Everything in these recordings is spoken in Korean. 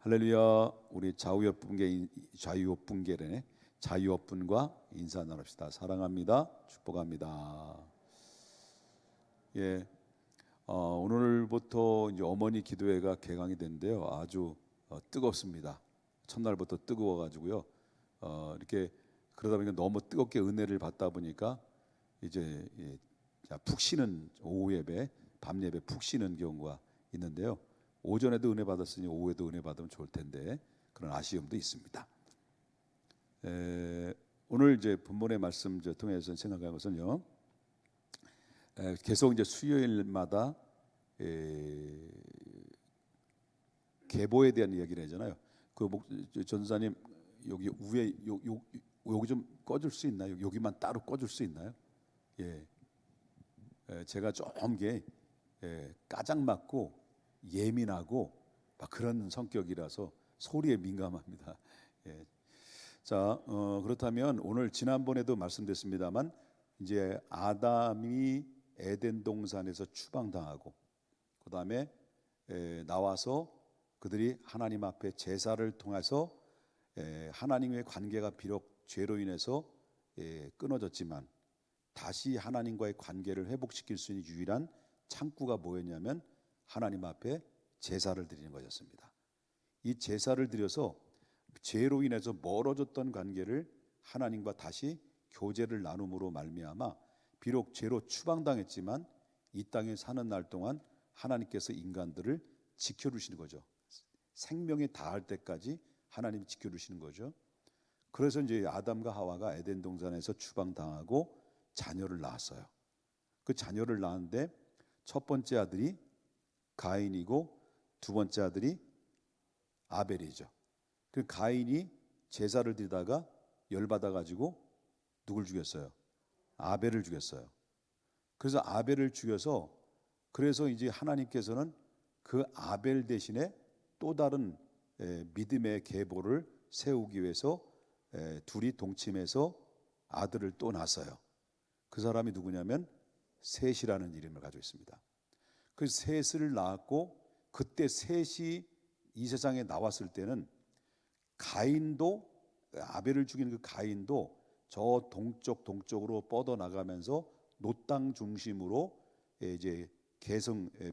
할렐루야. 우리 자유업분계네. 자유업분과 인사 나눕시다. 사랑합니다. 축복합니다. 예, 오늘부터 이제 어머니 기도회가 개강이 됐는데요. 아주 뜨겁습니다. 첫날부터 뜨거워가지고요. 이렇게 그러다 보니까 너무 뜨겁게 은혜를 받다 보니까 이제 푹 쉬는 오후 예배, 밤 예배 푹 쉬는 경우가 있는데요. 오전에도 은혜 받았으니 오후에도 은혜 받으면 좋을 텐데 그런 아쉬움도 있습니다. 오늘 이제 본문의 말씀 통해서 생각한 것은요. 계속 이제 수요일마다 계보에 대한 이야기를 하잖아요. 그 전사님 여기 위에 여기 좀 꺼줄 수 있나요? 여기만 따로 꺼줄 수 있나요? 예, 제가 좀 게 까장 맞고 예민하고 막 그런 성격이라서 소리에 민감합니다. 예. 자, 그렇다면 오늘 지난번에도 말씀드렸습니다만 이제 아담이 에덴 동산에서 추방당하고 그 다음에 나와서 그들이 하나님 앞에 제사를 통해서 하나님의 관계가 비록 죄로 인해서 끊어졌지만 다시 하나님과의 관계를 회복시킬 수 있는 유일한 창구가 뭐였냐면 하나님 앞에 제사를 드리는 것이었습니다. 이 제사를 드려서 죄로 인해서 멀어졌던 관계를 하나님과 다시 교제를 나눔으로 말미암아 비록 죄로 추방당했지만 이 땅에 사는 날 동안 하나님께서 인간들을 지켜주시는 거죠. 생명에 닿을 때까지 하나님이 지켜주시는 거죠. 그래서 이제 아담과 하와가 에덴 동산에서 추방당하고 자녀를 낳았어요. 그 자녀를 낳았는데 첫 번째 아들이 가인이고 두 번째 아들이 아벨이죠. 그 가인이 제사를 드리다가 열받아 가지고 누굴 죽였어요? 아벨을 죽였어요. 그래서 아벨을 죽여서 그래서 이제 하나님께서는 그 아벨 대신에 또 다른 믿음의 계보를 세우기 위해서 둘이 동침해서 아들을 또 낳았어요. 그 사람이 누구냐면 셋이라는 이름을 가지고 있습니다. 그 셋을 낳았고 그때 셋이 이 세상에 나왔을 때는 가인도 아벨을 죽인 그 가인도 저 동쪽으로 뻗어 나가면서 노땅 중심으로 이제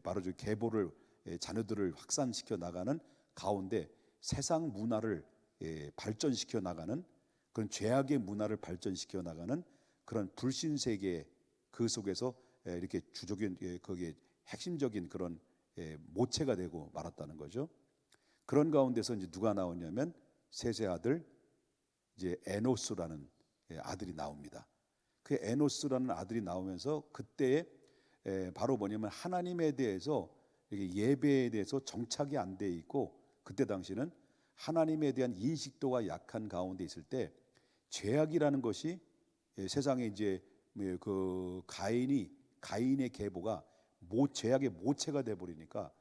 바로 저 계보를 자녀들을 확산시켜 나가는 가운데 세상 문화를 발전시켜 나가는 그런 죄악의 문화를 발전시켜 나가는 그런 불신 세계 그 속에서 이렇게 주적인 거기에 핵심적인 그런 모체가 되고 말았다는 거죠. 그런 가운데서 이제 누가 나오냐면 셋의 아들 이제 에노스라는 아들이 나옵니다. 그 에노스라는 아들이 나오면서 그때에 바로 뭐냐면 하나님에 대해서 예배에 대해서 정착이 안 돼 있고 그때 당시는 하나님에 대한 인식도가 약한 가운데 있을 때 죄악이라는 것이 세상에 이제 그 가인의 계보가 죄악의 모체가 돼 버리니까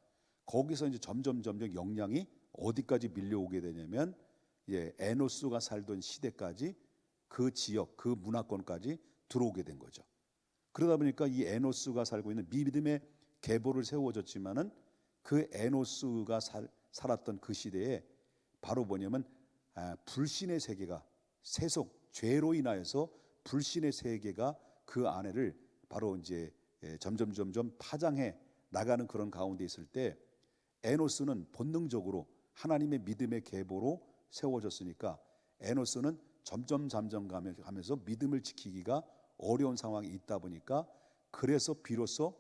거기서 이제 점점 영향이 어디까지 밀려오게 되냐면 에노스가 살던 시대까지 그 지역 그 문화권까지 들어오게 된 거죠. 그러다 보니까 이 에노스가 살고 있는 믿음의 계보를 세워졌지만은 그 에노스가 살았던 그 시대에 바로 뭐냐면 불신의 세계가 세속 죄로 인하여서 불신의 세계가 그 안에를 바로 이제 점점 파장해 나가는 그런 가운데 있을 때 에노스는 본능적으로 하나님의 믿음의 계보로 세워졌으니까 에노스는 점점 가면서 믿음을 지키기가 어려운 상황이 있다 보니까 그래서 비로소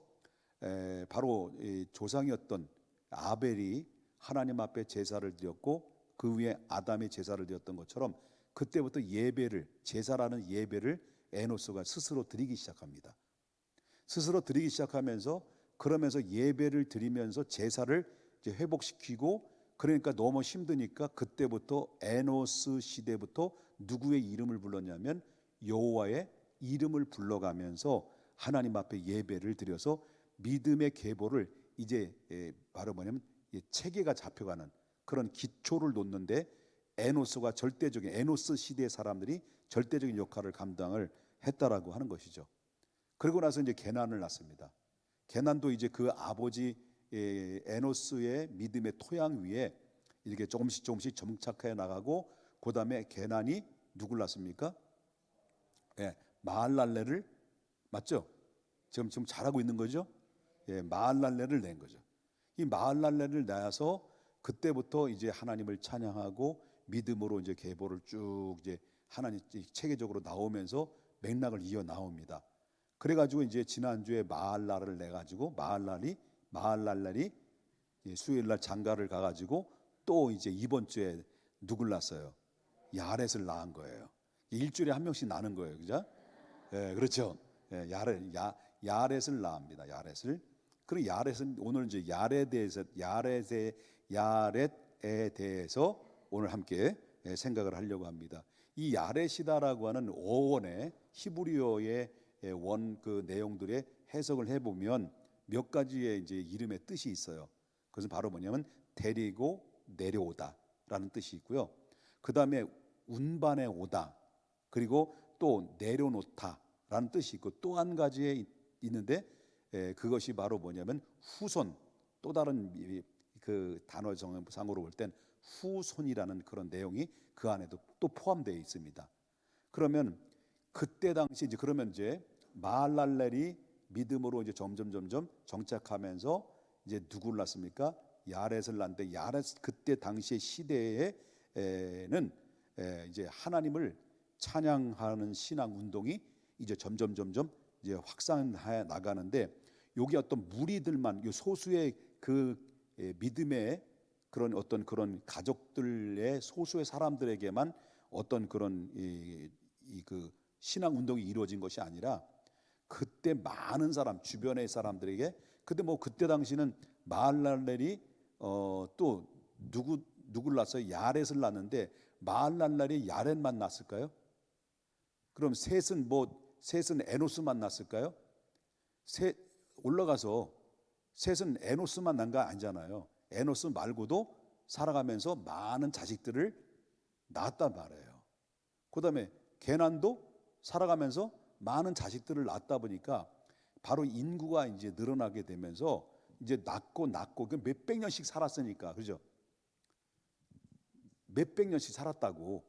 바로 조상이었던 아벨이 하나님 앞에 제사를 드렸고 그 위에 아담이 제사를 드렸던 것처럼 그때부터 제사라는 예배를 에노스가 스스로 드리기 시작합니다. 스스로 드리기 시작하면서 그러면서 예배를 드리면서 제사를 이제 회복시키고 그러니까 너무 힘드니까 그때부터 에노스 시대부터 누구의 이름을 불렀냐면 여호와의 이름을 불러가면서 하나님 앞에 예배를 드려서 믿음의 계보를 이제 바로 뭐냐면 체계가 잡혀가는 그런 기초를 놓는데 에노스 시대의 사람들이 절대적인 역할을 감당을 했다라고 하는 것이죠. 그리고 나서 이제 게난을 낳습니다. 게난도 이제 그 아버지 에노스의 믿음의 토양 위에 이렇게 조금씩 조금씩 정착해 나가고 그다음에 게난이 누굴 낳습니까? 예, 마할랄레를 맞죠? 지금 잘하고 있는 거죠? 예, 마할랄레를 낸 거죠. 이 마할랄레를 낳아서 그때부터 이제 하나님을 찬양하고 믿음으로 이제 계보를 쭉 이제 하나님 체계적으로 나오면서 맥락을 이어 나옵니다. 그래가지고 이제 지난주에 마할랄을 내 가지고 마할랄이 수요일날 장가를 가가지고 또 이제 이번 주에 누굴 낳았어요? 야렛을 낳은 거예요. 일주일에 한 명씩 낳는 거예요, 그죠? 예, 그렇죠. 예, 야렛을 낳습니다. 야렛을. 그리고 야렛은 오늘 이제 야렛에 대해서 오늘 함께 생각을 하려고 합니다. 이 야렛이다라고 하는 어원의 히브리어의 원 그 내용들의 해석을 해보면 몇 가지의 이제 이름의 뜻이 있어요. 그것은 바로 뭐냐면 데리고 내려오다라는 뜻이 있고요. 그 다음에 운반해 오다, 그리고 또 내려놓다라는 뜻이 있고 또 한 가지에 있는데 그것이 바로 뭐냐면 후손, 또 다른 그 단어 정상으로 볼 땐 후손이라는 그런 내용이 그 안에도 또 포함되어 있습니다. 그러면 그때 당시 이제 그러면 이제 마할랄렐이 믿음으로 이제 점점 정착하면서 이제 누구를 낳습니까? 야렛을 낳는데 야렛 그때 당시의 시대에는 이제 하나님을 찬양하는 신앙 운동이 이제 점점 이제 확산해 나가는데 여기 어떤 무리들만 요 소수의 그 믿음의 그런 어떤 그런 가족들의 소수의 사람들에게만 어떤 그런 그 신앙 운동이 이루어진 것이 아니라 그때 많은 사람 주변의 사람들에게 근데 뭐 그때 당시는 마할랄렐이 또 누굴 낳았어요? 야렛을 낳았는데 마할랄렐이 야렛만 낳았을까요? 그럼 셋은 에노스만 낳았을까요? 올라가서 셋은 에노스만 낳은 거 아니잖아요. 에노스 말고도 살아가면서 많은 자식들을 낳았단 말이에요. 그다음에 게난도 살아가면서 많은 자식들을 낳다 보니까 바로 인구가 이제 늘어나게 되면서 이제 낳고 그 몇백 년씩 살았으니까 그죠? 몇백 년씩 살았다고.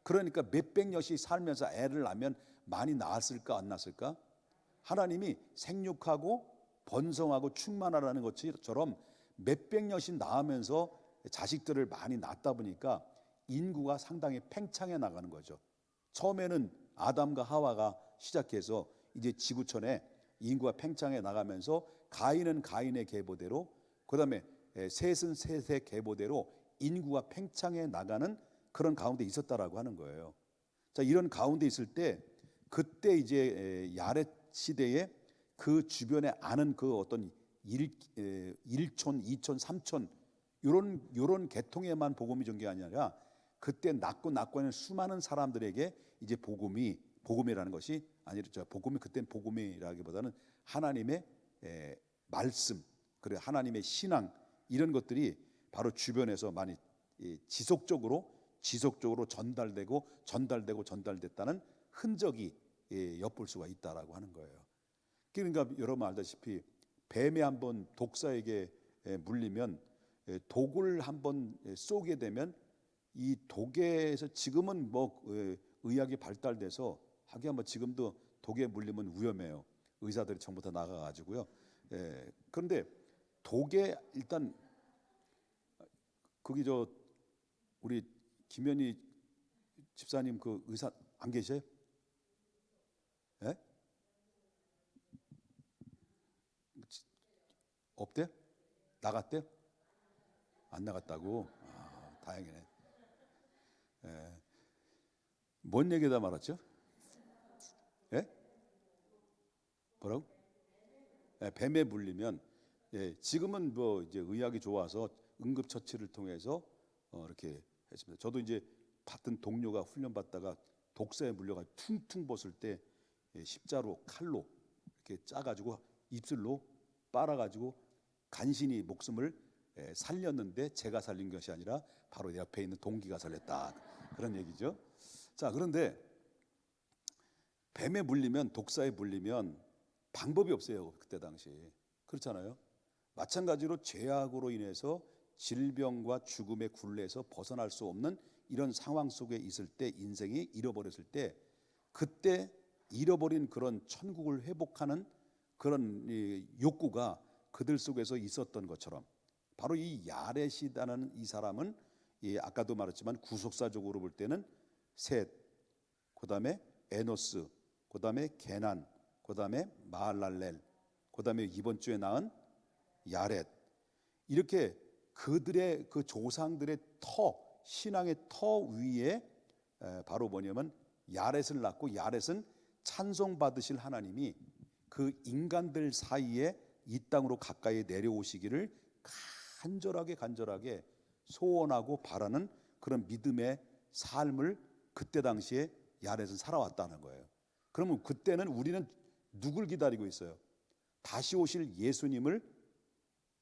그러니까 몇백 년씩 살면서 애를 낳으면 많이 낳았을까 안 낳았을까? 하나님이 생육하고 번성하고 충만하라는 것처럼 몇백 년씩 낳으면서 자식들을 많이 낳다 보니까 인구가 상당히 팽창해 나가는 거죠. 처음에는 아담과 하와가 시작해서 이제 지구촌에 인구가 팽창해 나가면서 가인은 가인의 계보대로 그다음에 셋은 셋의 계보대로 인구가 팽창해 나가는 그런 가운데 있었다라고 하는 거예요. 자, 이런 가운데 있을 때 그때 이제 야렛 시대에 그 주변에 아는 그 어떤 일촌, 이촌, 삼촌 요런 계통에만 복음이 전 게 아니라 그때 낳고 하는 수많은 사람들에게 이제 복음이라는 것이 아니죠. 복음이 그때는 복음이라기보다는 하나님의 말씀, 그리고 하나님의 신앙 이런 것들이 바로 주변에서 많이 지속적으로 전달됐다는 흔적이 엿볼 수가 있다라고 하는 거예요. 그러니까 여러분 알다시피 뱀에 한번 독사에게 물리면 독을 한번 쏘게 되면 이 독에서 지금은 뭐 의학이 발달돼서 하긴 뭐 지금도 독에 물리면 위험해요. 의사들이 전부 다 나가가지고요. 그런데 독에 일단 거기 우리 김현희 집사님 그 의사 안 계세요? 예? 없대? 나갔대? 안 나갔다고? 아, 다행이네. 뭔 얘기다 말았죠? 예? 뭐라고? 뱀에 물리면 지금은 뭐 이제 의학이 좋아서 응급처치를 통해서 이렇게 했습니다. 저도 이제 봤던 동료가 훈련 받다가 독사에 물려가 퉁퉁 벗을 때 십자로 칼로 이렇게 짜가지고 입술로 빨아가지고 간신히 목숨을 살렸는데 제가 살린 것이 아니라 바로 옆에 있는 동기가 살렸다 그런 얘기죠. 자, 그런데 뱀에 물리면 독사에 물리면 방법이 없어요. 그때 당시 그렇잖아요. 마찬가지로 죄악으로 인해서 질병과 죽음의 굴레에서 벗어날 수 없는 이런 상황 속에 있을 때, 인생이 잃어버렸을 때, 그때 잃어버린 그런 천국을 회복하는 그런 이 욕구가 그들 속에서 있었던 것처럼, 바로 이 야렛이라는 이 사람은 아까도 말했지만 구속사적으로 볼 때는 셋, 그다음에 에노스, 그다음에 게난, 그다음에 마할랄렐, 그다음에 이번 주에 낳은 야렛, 이렇게 그들의 그 조상들의 신앙의 터 위에 바로 뭐냐면 야렛을 낳고, 야렛은 찬송받으실 하나님이 그 인간들 사이에 이 땅으로 가까이 내려오시기를 간절하게 소원하고 바라는 그런 믿음의 삶을 그때 당시에 야렛은 살아왔다는 거예요. 그러면 그때는 우리는 누굴 기다리고 있어요? 다시 오실 예수님을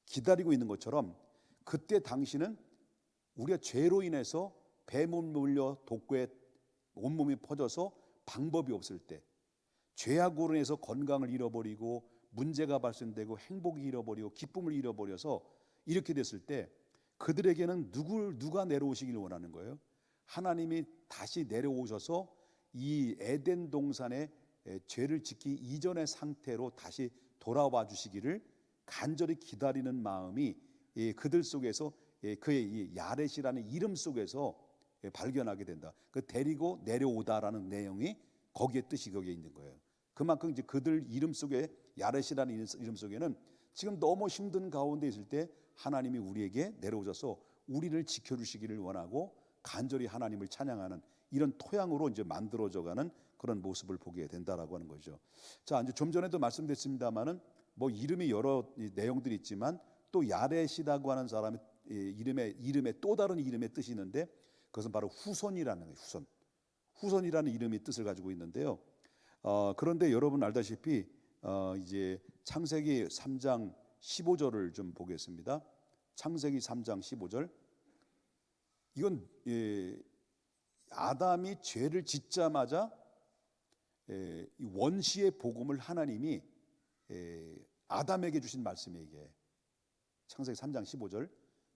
기다리고 있는 것처럼, 그때 당시는 우리가 죄로 인해서 뱀을 물려 독고에 온몸이 퍼져서 방법이 없을 때, 죄악으로 인해서 건강을 잃어버리고 문제가 발생되고 행복을 잃어버리고 기쁨을 잃어버려서 이렇게 됐을 때, 그들에게는 누가 내려오시길 원하는 거예요? 하나님이 다시 내려오셔서 이 에덴 동산에 죄를 짓기 이전의 상태로 다시 돌아와 주시기를 간절히 기다리는 마음이 그들 속에서, 그의 이 야렛이라는 이름 속에서 발견하게 된다. 그 데리고 내려오다라는 내용이 거기에 뜻이 거기에 있는 거예요. 그만큼 이제 그들 이름 속에, 야렛이라는 이름 속에는 지금 너무 힘든 가운데 있을 때 하나님이 우리에게 내려오셔서 우리를 지켜주시기를 원하고 간절히 하나님을 찬양하는 이런 토양으로 이제 만들어져가는 그런 모습을 보게 된다라고 하는 거죠. 자, 이제 좀 전에도 말씀드렸습니다만은 뭐 이름이 여러 내용들이 있지만 또 야렛이라고 하는 사람의 이름에 또 다른 이름의 뜻이 있는데, 그것은 바로 후손이라는 거예요. 후손이라는 이름의 뜻을 가지고 있는데요. 그런데 여러분 알다시피 이제 창세기 3장 15절을 좀 보겠습니다. 창세기 3장 15절. 이건 아담이 죄를 짓자마자 원시의 복음을 하나님이 아담에게 주신 말씀이에요. 이게 창세기 3장 15절.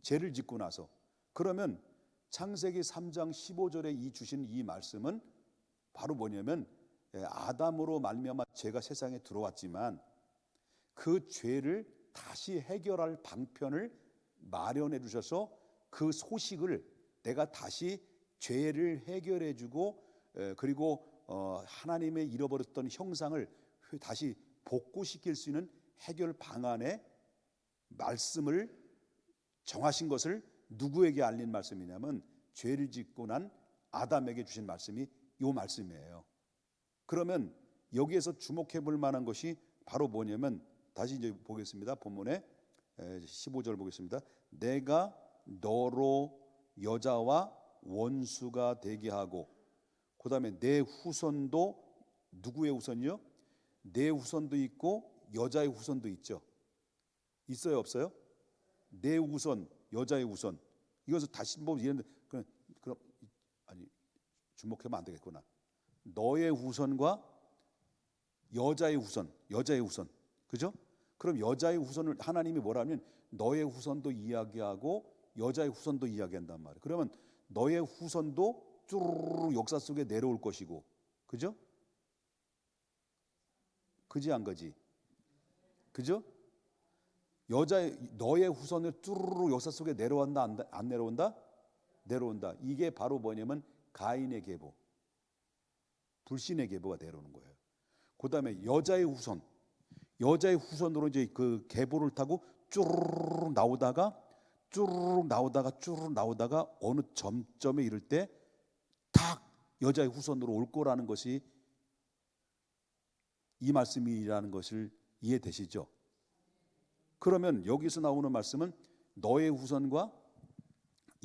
죄를 짓고 나서, 그러면 창세기 3장 15절에 이 주신 이 말씀은 바로 뭐냐면, 아담으로 말미암아 죄가 세상에 들어왔지만 그 죄를 다시 해결할 방편을 마련해 주셔서 그 소식을 내가 다시 죄를 해결해 주고, 그리고 하나님의 잃어버렸던 형상을 다시 복구시킬 수 있는 해결 방안의 말씀을 정하신 것을 누구에게 알린 말씀이냐면, 죄를 짓고 난 아담에게 주신 말씀이 이 말씀이에요. 그러면 여기에서 주목해 볼 만한 것이 바로 뭐냐면, 다시 이제 보겠습니다. 본문에 15절 보겠습니다. 내가 너로 여자와 원수가 되게 하고, 그 다음에 내 후손도, 누구의 후손이요? 내 후손도 있고 여자의 후손도 있죠. 있어요, 없어요? 내 후손, 여자의 후손. 이것을 다시 뭐 이런, 그럼 아니, 주목하면 안 되겠구나. 너의 후손과 여자의 후손, 그죠? 그럼 여자의 후손을 하나님이 뭐라면 너의 후손도 이야기하고 여자의 후손도 이야기한단 말이에요. 그러면 너의 후손도 쭈르르 역사 속에 내려올 것이고, 그죠? 그지 안 그지? 그죠? 너의 후손을 쭈르르 역사 속에 내려온다, 안 내려온다? 내려온다. 이게 바로 뭐냐면 가인의 계보, 불신의 계보가 내려오는 거예요. 그 다음에 여자의 후손으로 이제 그 계보를 타고 쭈르르 나오다가 어느 점점에 이를 때 탁 여자의 후손으로 올 거라는 것이 이 말씀이라는 것을 이해되시죠? 그러면 여기서 나오는 말씀은 너의 후손과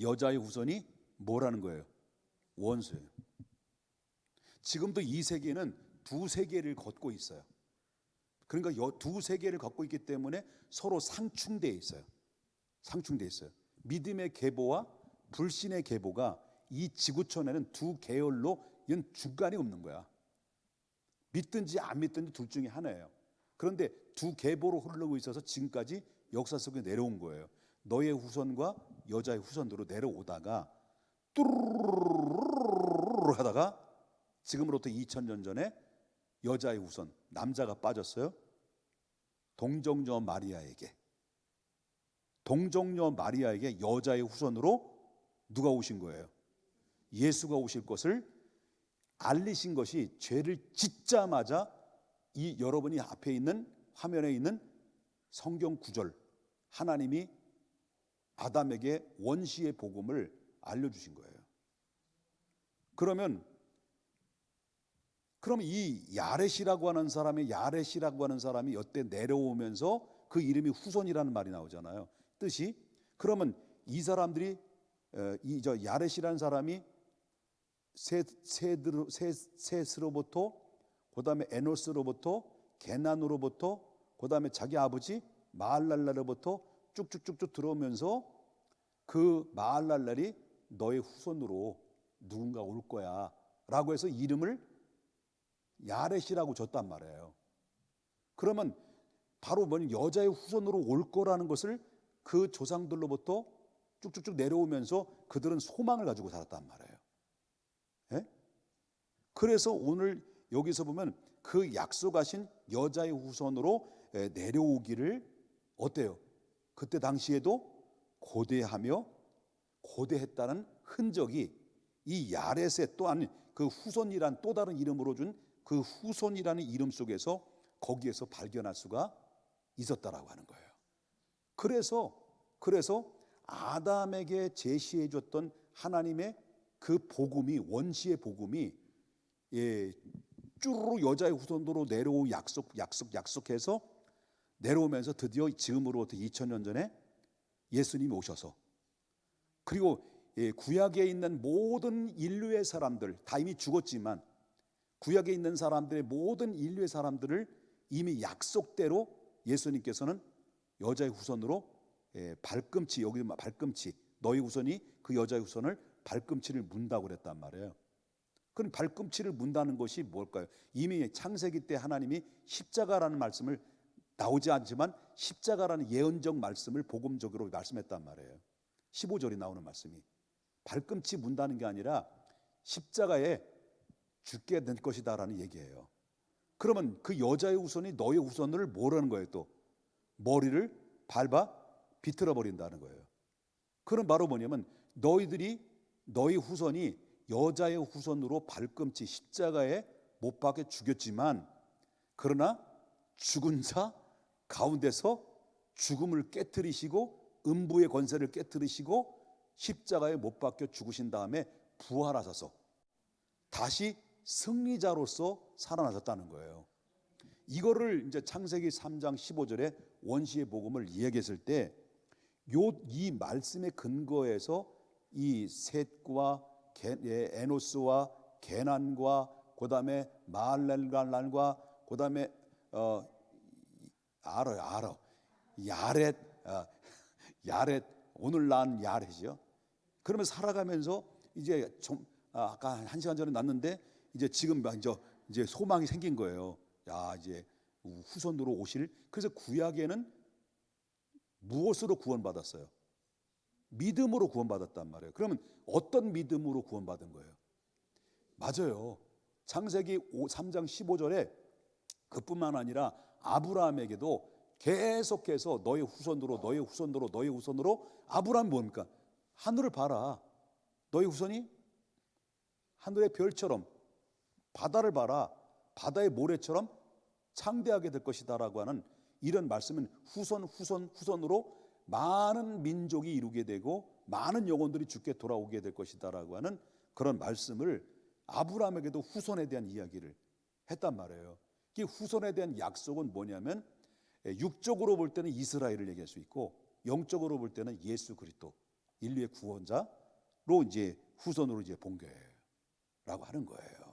여자의 후손이 뭐라는 거예요? 원수예요. 지금도 이 세계는 두 세계를 걷고 있어요. 그러니까 두 세계를 걷고 있기 때문에 서로 상충되어 있어요. 믿음의 계보와 불신의 계보가 이 지구촌에는 두 계열로, 이건 중간이 없는 거야. 믿든지 안 믿든지 둘 중에 하나예요. 그런데 두 계보로 흐르고 있어서 지금까지 역사 속에 내려온 거예요. 너의 후손과 여자의 후손으로 내려오다가 뚜루루루루루루루 하다가 지금으로부터 2000년 전에 여자의 후손, 남자가 빠졌어요. 동정녀 마리아에게 여자의 후손으로 누가 오신 거예요? 예수가 오실 것을 알리신 것이, 죄를 짓자마자 이 여러분이 앞에 있는 화면에 있는 성경 구절, 하나님이 아담에게 원시의 복음을 알려주신 거예요. 그럼 이 야렛이라고 하는 사람이 여태 내려오면서 그 이름이 후손이라는 말이 나오잖아요. 뜻이, 그러면 이 사람들이 저 야렛이라는 사람이 셋으로부터, 그 다음에 에노스로부터, 게난으로부터, 그 다음에 자기 아버지 마할랄랄로부터 쭉쭉쭉쭉 들어오면서 그 마할랄랄이 너의 후손으로 누군가 올 거야 라고 해서 이름을 야렛이라고 줬단 말이에요. 그러면 바로 여자의 후손으로 올 거라는 것을 그 조상들로부터 쭉쭉쭉 내려오면서 그들은 소망을 가지고 살았단 말이에요. 예? 그래서 오늘 여기서 보면 그 약속하신 여자의 후손으로 내려오기를 어때요? 그때 당시에도 고대했다는 흔적이 이 야렛의 또한 그 후손이란 또 다른 이름으로 준 그 후손이라는 이름 속에서 거기에서 발견할 수가 있었다라고 하는 거예요. 그래서 아담에게 제시해 줬던 하나님의 그 복음이, 원시의 복음이 쭈루루 여자의 후손으로 내려오 약속해서 내려오면서 드디어 지금으로부터 2000년 전에 예수님이 오셔서, 그리고 구약에 있는 모든 인류의 사람들 다 이미 죽었지만 구약에 있는 사람들의 모든 인류의 사람들을 이미 약속대로 예수님께서는 여자의 후손으로 발꿈치, 여기 발꿈치, 너희 후손이 그 여자의 후손을 발꿈치를 문다고 그랬단 말이에요. 그럼 발꿈치를 문다는 것이 뭘까요? 이미 창세기 때 하나님이 십자가라는 말씀을, 나오지 않지만 십자가라는 예언적 말씀을 복음적으로 말씀했단 말이에요. 15절이 나오는 말씀이 발꿈치 문다는 게 아니라 십자가에 죽게 될 것이다라는 얘기예요. 그러면 그 여자의 후손이 너의 후손을 뭐라는 거예요? 또 머리를 밟아 비틀어 버린다는 거예요. 그럼 바로 뭐냐면 너희 후손이 여자의 후손으로 발꿈치 십자가에 못 박혀 죽였지만, 그러나 죽은 자 가운데서 죽음을 깨뜨리시고 음부의 권세를 깨뜨리시고 십자가에 못 박혀 죽으신 다음에 부활하셔서 다시 승리자로서 살아나셨다는 거예요. 이거를 이제 창세기 3장 15절에 원시의 복음을 이야기했을 때 이 말씀의 근거에서 이 셋과 에노스와 게난과 그다음에 마할랄랄과 그다음에 야렛, 오늘 낳은 야렛이요. 그러면 살아가면서 이제 아까 1시간 전에 낳는데 이제 지금 이제 소망이 생긴 거예요. 야, 이제 후손으로 오실. 그래서 구약에는 무엇으로 구원받았어요? 믿음으로 구원받았단 말이에요. 그러면 어떤 믿음으로 구원받은 거예요? 맞아요. 창세기 3장 15절에 그뿐만 아니라 아브라함에게도 계속해서 너의 후손으로 아브라함 뭡니까? 하늘을 봐라. 너의 후손이 하늘의 별처럼, 바다를 봐라. 바다의 모래처럼 창대하게 될 것이다라고 하는 이런 말씀은 후손으로 많은 민족이 이루게 되고 많은 영혼들이 주께 돌아오게 될 것이다라고 하는 그런 말씀을 아브라함에게도 후손에 대한 이야기를 했단 말이에요. 이 후손에 대한 약속은 뭐냐면 육적으로 볼 때는 이스라엘을 얘기할 수 있고 영적으로 볼 때는 예수 그리스도, 인류의 구원자로 이제 후손으로 이제 본 거예요라고 하는 거예요.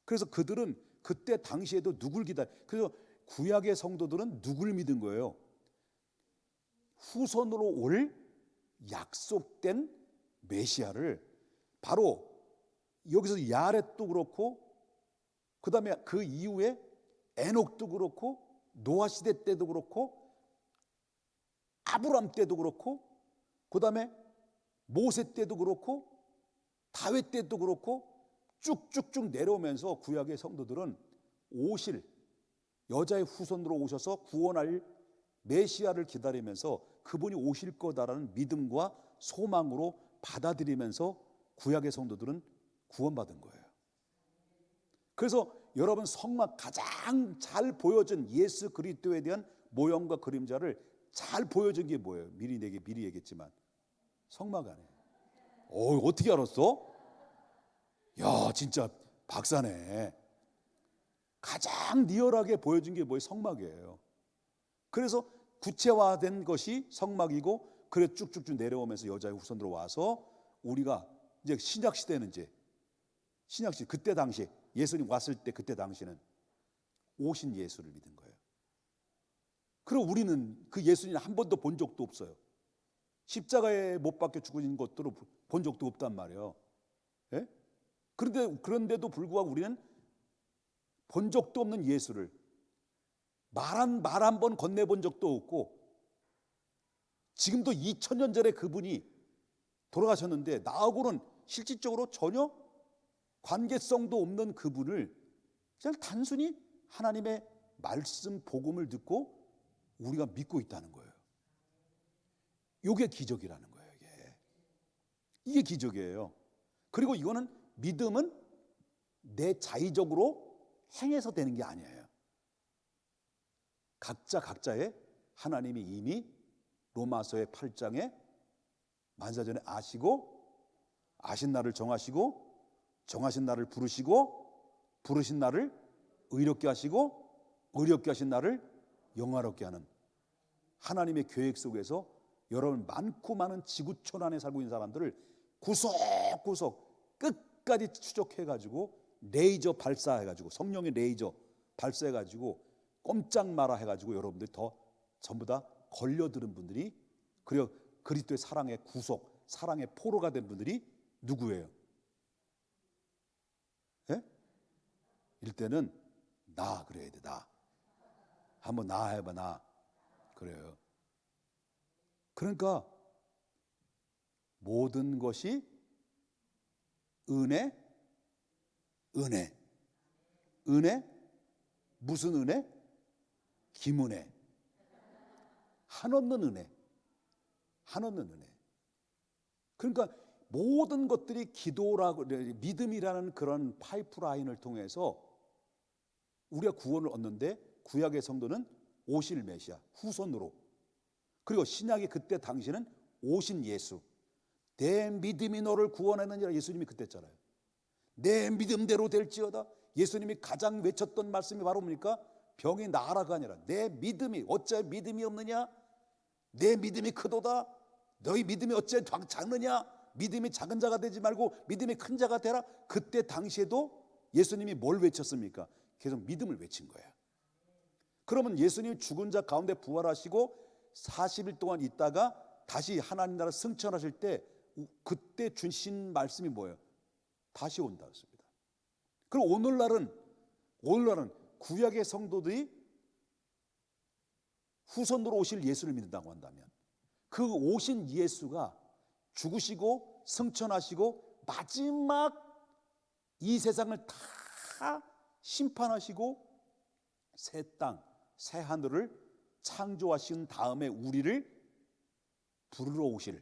그래서 그들은 그때 당시에도 누굴 그래서 구약의 성도들은 누굴 믿은 거예요? 후손으로 올 약속된 메시아를, 바로 여기서 야렛도 그렇고 그다음에 그 이후에 에녹도 그렇고 노아 시대 때도 그렇고 아브람 때도 그렇고 그 다음에 모세 때도 그렇고 다윗 때도 그렇고 쭉쭉쭉 내려오면서 구약의 성도들은 오실 여자의 후손으로 오셔서 구원할 메시아를 기다리면서 그분이 오실 거다라는 믿음과 소망으로 받아들이면서 구약의 성도들은 구원받은 거예요. 그래서 여러분 성막 가장 잘 보여준 예수 그리스도에 대한 모형과 그림자를 잘 보여준 게 뭐예요? 내게 미리 얘기했지만 성막 안에. 어떻게 알았어? 야, 진짜 박사네. 가장 리얼하게 보여준 게 뭐예요? 성막이에요. 그래서 구체화된 것이 성막이고, 그래 쭉쭉쭉 내려오면서 여자의 후손으로 와서 우리가 이제 신약 시대는 이제 신약 시대 그때 당시 예수님 왔을 때 그때 당시는 오신 예수를 믿은 거예요. 그리고 우리는 그 예수님 한 번도 본 적도 없어요. 십자가에 못 박혀 죽으신 것들을 본 적도 없단 말이에요. 예? 그런데도 불구하고 우리는 본 적도 없는 예수를 말 한 번 건네본 적도 없고, 지금도 2000년 전에 그분이 돌아가셨는데 나하고는 실질적으로 전혀 관계성도 없는 그분을 그냥 단순히 하나님의 말씀 복음을 듣고 우리가 믿고 있다는 거예요. 이게 기적이라는 거예요. 이게 기적이에요. 그리고 이거는 믿음은 내 자의적으로 행해서 되는 게 아니에요. 각자의 하나님이 이미 로마서의 8장에 만사전에 아신 나를 정하시고, 정하신 나를 부르시고, 부르신 나를 의롭게 하시고, 의롭게 하신 나를 영화롭게 하는 하나님의 계획 속에서 여러분 많고 많은 지구촌 안에 살고 있는 사람들을 구석구석 끝까지 추적해가지고 레이저 발사해가지고, 성령의 레이저 발사해가지고 꼼짝 마라 해가지고 여러분들이 더 전부 다 걸려드는 분들이, 그리고 그리스도의 사랑의 구속, 사랑의 포로가 된 분들이 누구예요? 예? 일때는 나 그래야 돼. 나 한번 나 해봐. 나 그래요. 그러니까 모든 것이 은혜. 무슨 은혜? 김은혜. 한없는 은혜. 그러니까 모든 것들이 기도라고, 믿음이라는 그런 파이프라인을 통해서 우리가 구원을 얻는데, 구약의 성도는 오실 메시아 후손으로, 그리고 신약의 그때 당시는 오신 예수, 내 믿음이 너를 구원하느니라. 예수님이 그때 했잖아요. 내 믿음대로 될지어다. 예수님이 가장 외쳤던 말씀이 바로 뭡니까? 병이 나아라가 아니라 내 믿음이, 어찌 믿음이 없느냐? 내 믿음이 크도다. 너희 믿음이 어찌 작느냐? 믿음이 작은 자가 되지 말고 믿음이 큰 자가 되라. 그때 당시에도 예수님이 뭘 외쳤습니까? 계속 믿음을 외친 거예요. 그러면 예수님이 죽은 자 가운데 부활하시고 40일 동안 있다가 다시 하나님 나라 승천하실 때 그때 주신 말씀이 뭐예요? 다시 온다 했습니다. 그리고 오늘날은 구약의 성도들이 후손으로 오실 예수를 믿는다고 한다면, 그 오신 예수가 죽으시고 승천하시고 마지막 이 세상을 다 심판하시고 새 땅, 새 하늘을 창조하신 다음에 우리를 부르러 오실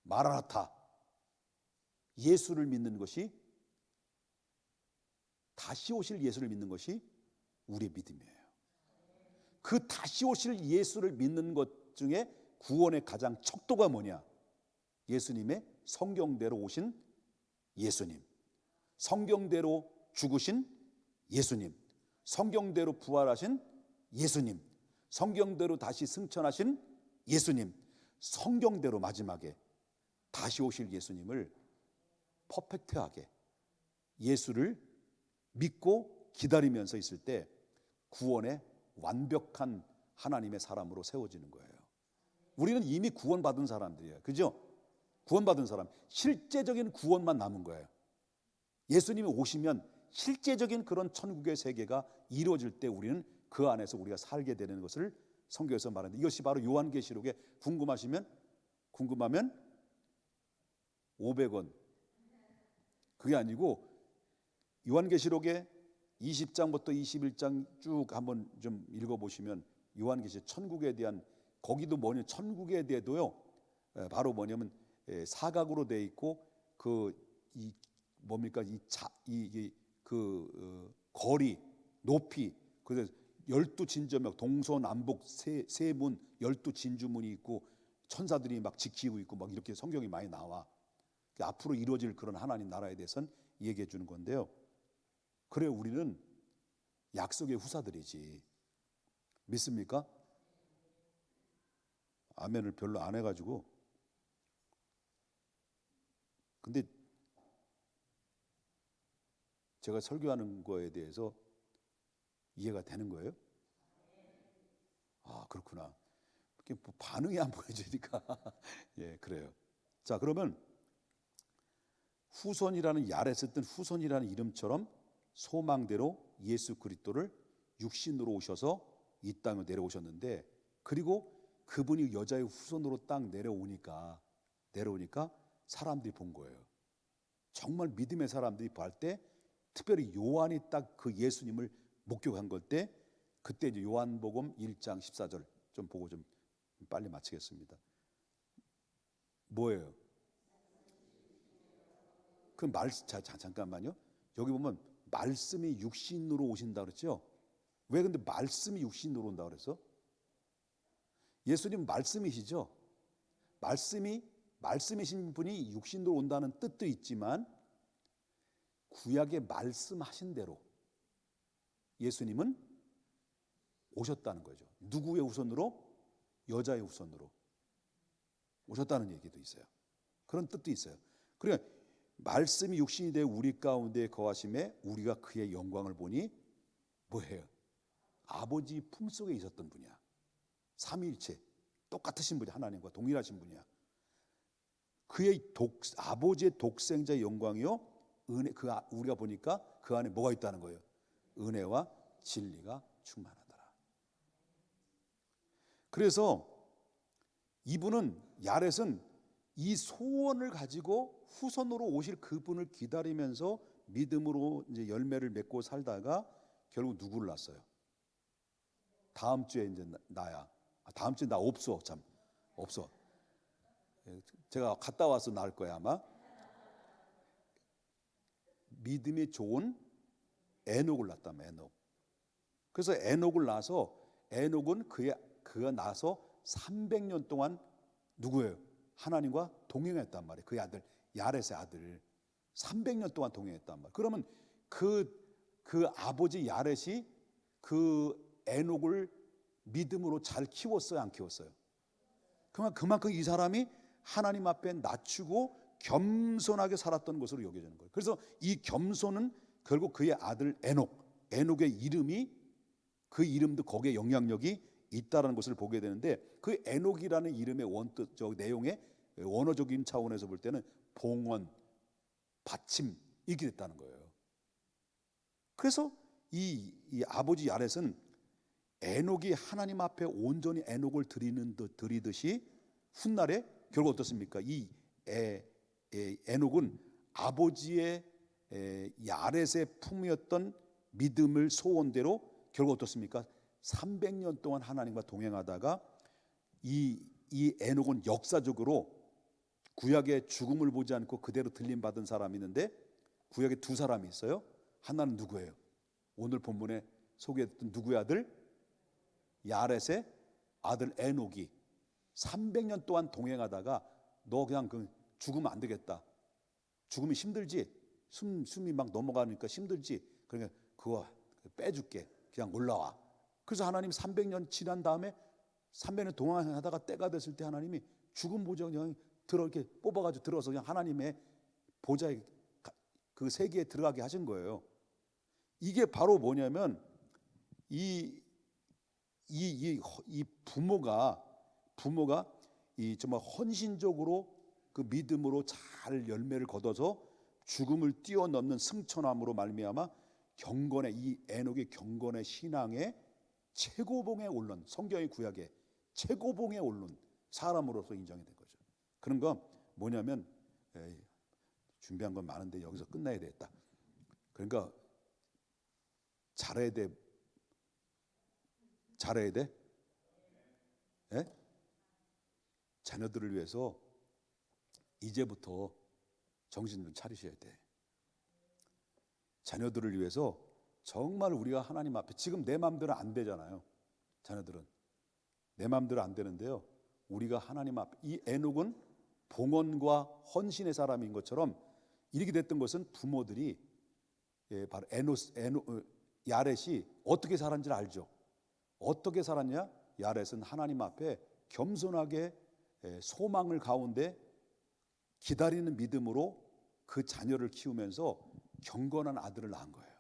마라나타 예수를 믿는 것이, 다시 오실 예수를 믿는 것이 우리의 믿음이에요. 그 다시 오실 예수를 믿는 것 중에 구원의 가장 척도가 뭐냐? 예수님의 성경대로 오신 예수님, 성경대로 죽으신 예수님, 성경대로 부활하신 예수님, 성경대로 다시 승천하신 예수님, 성경대로 마지막에 다시 오실 예수님을 퍼펙트하게 예수를 믿고 기다리면서 있을 때 구원의 완벽한 하나님의 사람으로 세워지는 거예요. 우리는 이미 구원받은 사람들이에요. 그죠? 구원받은 사람, 실제적인 구원만 남은 거예요. 예수님이 오시면 실제적인 그런 천국의 세계가 이루어질 때 우리는 그 안에서 우리가 살게 되는 것을 성경에서 말하는데 이것이 바로 요한계시록에 궁금하면 500원. 그게 아니고 요한계시록에 20장부터 21장 쭉 한번 좀 읽어보시면 요한계시록 천국에 대한 거기도 뭐냐면 천국에 대해도요 바로 뭐냐면 사각으로 돼 있고 이 뭡니까 거리 높이 그래서 12진저명 동서남북 세문 12진주문이 있고 천사들이 막 지키고 있고 막 이렇게 성경이 많이 나와. 앞으로 이루어질 그런 하나님 나라에 대해서는 얘기해 주는 건데요. 그래 우리는 약속의 후사들이지. 믿습니까? 아멘을 별로 안 해가지고. 근데 제가 설교하는 거에 대해서 이해가 되는 거예요? 아 그렇구나. 뭐 반응이 안 보여지니까 예 그래요. 자 그러면 후손이라는 야렛에 뜬 후손이라는 이름처럼 소망대로 예수 그리스도를 육신으로 오셔서 이 땅에 내려오셨는데 그리고 그분이 여자의 후손으로 딱 내려오니까 사람들이 본 거예요. 정말 믿음의 사람들이 볼 때 특별히 요한이 딱 그 예수님을 목격한 걸 때 그때 이제 요한복음 1장 14절 좀 보고 좀 빨리 마치겠습니다. 뭐예요? 잠깐만요. 여기 보면 말씀이 육신으로 오신다 그랬죠? 왜 근데 말씀이 육신으로 온다 그랬어? 예수님 말씀이시죠? 말씀이신 분이 육신으로 온다는 뜻도 있지만 구약에 말씀하신 대로 예수님은 오셨다는 거죠. 누구의 후손으로? 여자의 후손으로 오셨다는 얘기도 있어요. 그런 뜻도 있어요. 그러니까 말씀이 육신이 되어 우리 가운데 거하심에 우리가 그의 영광을 보니 뭐예요? 아버지 품속에 있었던 분이야. 삼위일체 똑같으신 분이 하나님과 동일하신 분이야. 그의 아버지의 독생자의 영광이요 은혜 우리가 보니까 그 안에 뭐가 있다는 거예요? 은혜와 진리가 충만하더라. 그래서 이분은 야렛은 이 소원을 가지고 후손으로 오실 그분을 기다리면서 믿음으로 이제 열매를 맺고 살다가 결국 누구를 낳았어요? 다음 주에 이제 나야. 다음 주에 나 없어. 참 없어. 제가 갔다 와서 낳을 거야 아마. 믿음이 좋은 에녹을 낳았다며 에녹. 그래서 에녹을 낳아서 에녹은 그가 나서 300년 동안 누구예요? 하나님과 동행했단 말이에요. 그의 아들 야렛의 아들 300년 동안 동행했단 말이에요. 그러면 그 아버지 야렛이 그 에녹을 믿음으로 잘 키웠어요, 안 키웠어요? 그만큼 이 사람이 하나님 앞에 낮추고 겸손하게 살았던 것으로 여겨지는 거예요. 그래서 이 겸손은 결국 그의 아들 에녹의 이름이 그 이름도 거기에 영향력이 있다라는 것을 보게 되는데 그 에녹이라는 이름의 원뜻적 내용의 원어적인 차원에서 볼 때는 봉헌, 받침 이렇게 됐다는 거예요. 그래서 이 아버지 야렛은 에녹이 하나님 앞에 온전히 에녹을 드리듯이 훗날에 결국 어떻습니까? 이 에녹은 아버지의 야렛의 품이었던 믿음을 소원대로 결국 어떻습니까? 300년 동안 하나님과 동행하다가 이 에녹은 역사적으로 구약의 죽음을 보지 않고 그대로 들림받은 사람이 있는데 구약에 두 사람이 있어요. 하나는 누구예요? 오늘 본문에 소개했던 누구의 아들? 야렛의 아들 에녹이 300년 동안 동행하다가 너 그냥 죽으면 안 되겠다. 죽으면 힘들지. 숨이 막 넘어가니까 힘들지. 그러니까 그거 빼줄게. 그냥 올라와. 그래서 하나님 300년 지난 다음에 300년 동행하다가 때가 됐을 때 하나님이 죽은 보좌 그냥 이렇게 뽑아가지고 들어서 그냥 하나님의 보좌에 그 세계에 들어가게 하신 거예요. 이게 바로 뭐냐면 이 부모가 이 정말 헌신적으로 그 믿음으로 잘 열매를 거둬서 죽음을 뛰어넘는 승천함으로 말미암아 경건의 이 에녹의 경건의 신앙에 최고봉에 오른, 성경의 구약에 최고봉에 오른 사람으로서 인정이 된 거죠. 그런 건 뭐냐면, 준비한 건 많은데 여기서 끝나야 되겠다. 그러니까 잘해야 돼. 잘해야 돼. 예? 자녀들을 위해서 이제부터 정신 좀 차리셔야 돼. 자녀들을 위해서 정말 우리가 하나님 앞에, 지금 내 마음대로 안 되잖아요. 자녀들은 내 마음대로 안 되는데요, 우리가 하나님 앞에, 이 에녹은 봉헌과 헌신의 사람인 것처럼 이렇게 됐던 것은 부모들이, 바로 야렛이 어떻게 살았는지를 알죠. 어떻게 살았냐? 야렛은 하나님 앞에 겸손하게 소망을 가운데 기다리는 믿음으로 그 자녀를 키우면서 경건한 아들을 낳은 거예요.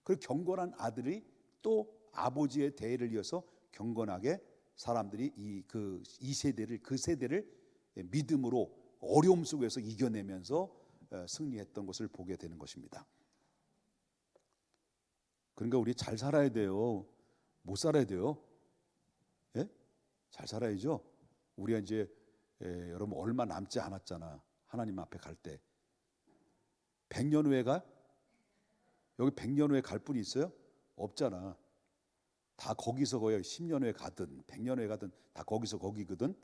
그 경건한 아들이 또 아버지의 대를 이어서 경건하게 사람들이 이 세대를, 그 세대를 믿음으로 어려움 속에서 이겨내면서 승리했던 것을 보게 되는 것입니다. 그러니까 우리 잘 살아야 돼요. 못 살아야 돼요? 예? 잘 살아야죠. 우리가 이제 여러분 얼마 남지 않았잖아. 하나님 앞에 갈 때. 100년 후에 가? 여기 100년 후에 갈 분이 있어요? 없잖아. 다 거기서 거의 10년 후에 가든 100년 후에 가든 다 거기서 거기거든.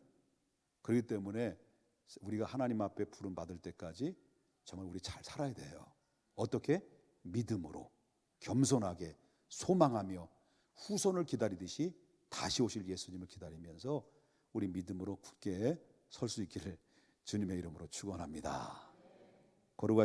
그렇기 때문에 우리가 하나님 앞에 부름 받을 때까지 정말 우리 잘 살아야 돼요. 어떻게? 믿음으로, 겸손하게, 소망하며 후손을 기다리듯이 다시 오실 예수님을 기다리면서 우리 믿음으로 굳게 설 수 있기를 주님의 이름으로 축원합니다. 거룩하신